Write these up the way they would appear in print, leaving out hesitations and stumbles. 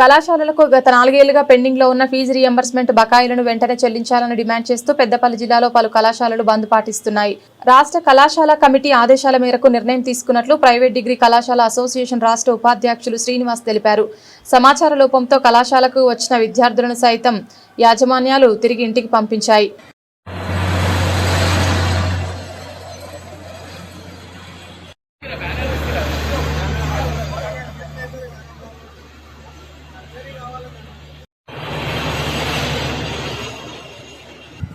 కళాశాలలకు గత 4 ఏళ్లుగా పెండింగ్ లో ఉన్న ఫీజు రీయింబర్స్మెంట్ బకాయిలను వెంటనే చెల్లించాలని డిమాండ్ చేస్తూ పెద్దపల్లి జిల్లాలో పలు కళాశాలలు బంద్ పాటిస్తున్నాయి. రాష్ట్ర కళాశాల కమిటీ ఆదేశాల మేరకు నిర్ణయం తీసుకున్నట్లు ప్రైవేట్ డిగ్రీ కళాశాల అసోసియేషన్ రాష్ట్ర ఉపాధ్యక్షులు శ్రీనివాస్ తెలిపారు. సమాచార లోపంతో కళాశాలకు వచ్చిన విద్యార్థులను సైతం యాజమాన్యాలు తిరిగి ఇంటికి పంపించాయి.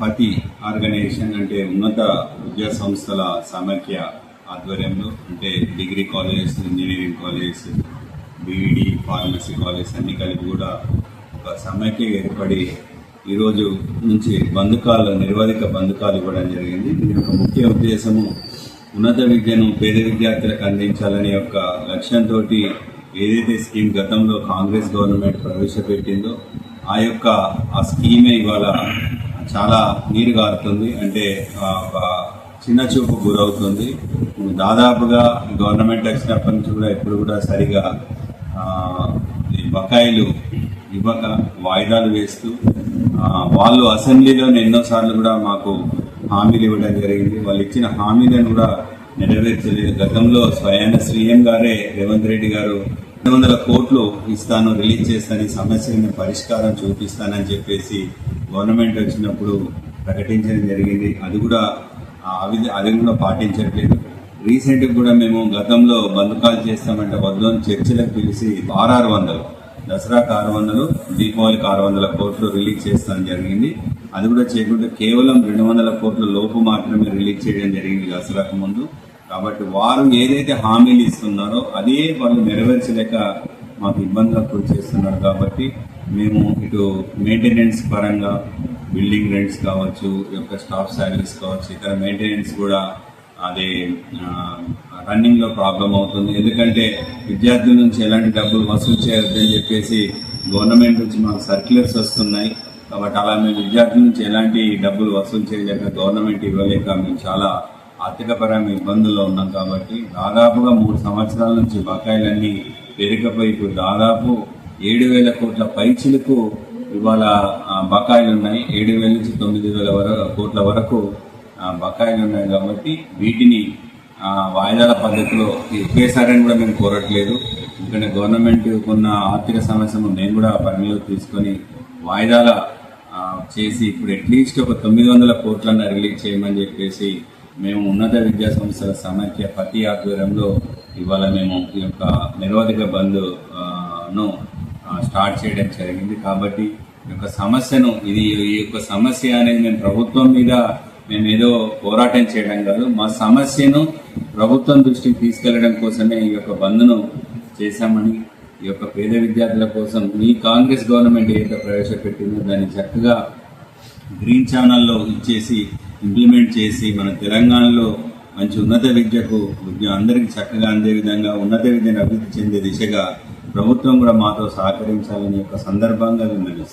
పతి ఆర్గనైజేషన్ అంటే ఉన్నత విద్యా సంస్థల సమైక్య ఆధ్వర్యంలో అంటే degree colleges, engineering colleges, BEd, pharmacy colleges అన్ని కలిపి కూడా ఒక సమైక్య ఏర్పడి ఈరోజు నుంచి నిర్వాధిక బంధకాలు ఇవ్వడం జరిగింది. దీని యొక్క ముఖ్య ఉద్దేశము ఉన్నత విద్యను పేద విద్యార్థులకు అందించాలనే యొక్క లక్ష్యంతో ఏదైతే స్కీమ్ గతంలో కాంగ్రెస్ గవర్నమెంట్ ప్రవేశపెట్టిందో ఆ స్కీమే ఇవాళ చాలా నీరు గారుతుంది. అంటే చిన్న చూపు గురవుతుంది. దాదాపుగా గవర్నమెంట్ వచ్చినప్పటి నుంచి కూడా ఎప్పుడు కూడా సరిగా బకాయిలు ఇవ్వక వాయిదాలు వేస్తూ వాళ్ళు అసెంబ్లీలో ఎన్నోసార్లు కూడా మాకు హామీలు ఇవ్వడం జరిగింది. వాళ్ళు ఇచ్చిన హామీలను కూడా నెరవేర్చలేదు. గతంలో స్వయాన సీఎం గారే రేవంత్ రెడ్డి గారు 200 కోట్లు ఇస్తాను, రిలీజ్ చేస్తాను, ఈ సమస్యలను పరిష్కారం చూపిస్తానని చెప్పేసి గవర్నమెంట్ వచ్చినప్పుడు ప్రకటించడం జరిగింది. అది కూడా పాటించట్లేదు. రీసెంట్గా కూడా మేము గతంలో బంధకాలు చేస్తామంటే వద్దని చర్చలకు పిలిచి 600 దసరాకు 600, దీపావళికి 600 కోట్లు రిలీజ్ చేస్తాను జరిగింది. అది కూడా చేయకుండా కేవలం 200 కోట్ల లోపు మాత్రమే రిలీజ్ చేయడం జరిగింది దసరాకు ముందు. కాబట్టి వారు ఏదైతే హామీలు ఇస్తున్నారో అదే వాళ్ళు నెరవేర్చలేక మాకు ఇబ్బందులకు గురి చేస్తున్నారు. కాబట్టి మేము ఇటు మెయింటెనెన్స్ పరంగా బిల్డింగ్ రెంట్స్ కావచ్చు, స్టాఫ్ శాలరీస్ కావచ్చు, ఇతర మెయింటెనెన్స్ కూడా అదే రన్నింగ్లో ప్రాబ్లం అవుతుంది. ఎందుకంటే విద్యార్థుల నుంచి ఎలాంటి డబ్బులు వసూలు చేయొద్దని చెప్పేసి గవర్నమెంట్ నుంచి మాకు సర్క్యులర్స్ వస్తున్నాయి. కాబట్టి అలా మేము విద్యార్థుల నుంచి ఎలాంటి డబ్బులు వసూలు చేయలేక, గవర్నమెంట్ ఇవ్వలేక మేము చాలా ఆర్థికపరమైన ఇబ్బందుల్లో ఉన్నాం. కాబట్టి దాదాపుగా 3 సంవత్సరాల నుంచి బకాయిలన్నీ పెరిగిపోయి ఇప్పుడు దాదాపు 7,000 కోట్ల పైచిలకు ఇవాళ బకాయిలు ఉన్నాయి. 7,000 నుంచి 9,000 కోట్ల వరకు బకాయిలు ఉన్నాయి. కాబట్టి వీటిని వాయిదాల పద్ధతిలో ఒకేసారి కూడా మేము కోరట్లేదు. ఎందుకంటే గవర్నమెంట్ ఉన్న ఆర్థిక సమస్యను నేను కూడా పరిగణలో తీసుకొని వాయిదాల చేసి ఇప్పుడు అట్లీస్ట్ ఒక 900 కోట్లన్న రిలీజ్ చేయమని చెప్పేసి మేము ఉన్నత విద్యా సంస్థల సమైక్య పతి ఆధ్వర్యంలో ఇవాళ మేము ఈ యొక్క నిర్వాధిక బంద్ను స్టార్ట్ చేయడం జరిగింది. కాబట్టి ఈ యొక్క సమస్యను ఈ యొక్క సమస్య అనేది మేము ప్రభుత్వం మీద మేము ఏదో పోరాటం చేయడం కాదు, మా సమస్యను ప్రభుత్వం దృష్టికి తీసుకెళ్లడం కోసమే ఈ యొక్క బంద్ను చేశామని, ఈ యొక్క పేద విద్యార్థుల కోసం ఈ కాంగ్రెస్ గవర్నమెంట్ ఏదైతే ప్రవేశపెట్టిందో దాన్ని చక్కగా గ్రీన్ ఛానల్లో ఇచ్చేసి ఇంప్లిమెంట్ చేసి మన తెలంగాణలో మంచి ఉన్నత విద్యకు అందరికీ చక్కగా అందే విధంగా ఉన్నత విద్యను అభివృద్ధి చెందే దిశగా ప్రభుత్వం కూడా మాతో సహకరించాలని యొక్క సందర్భంగా విన్నవిస్తాం.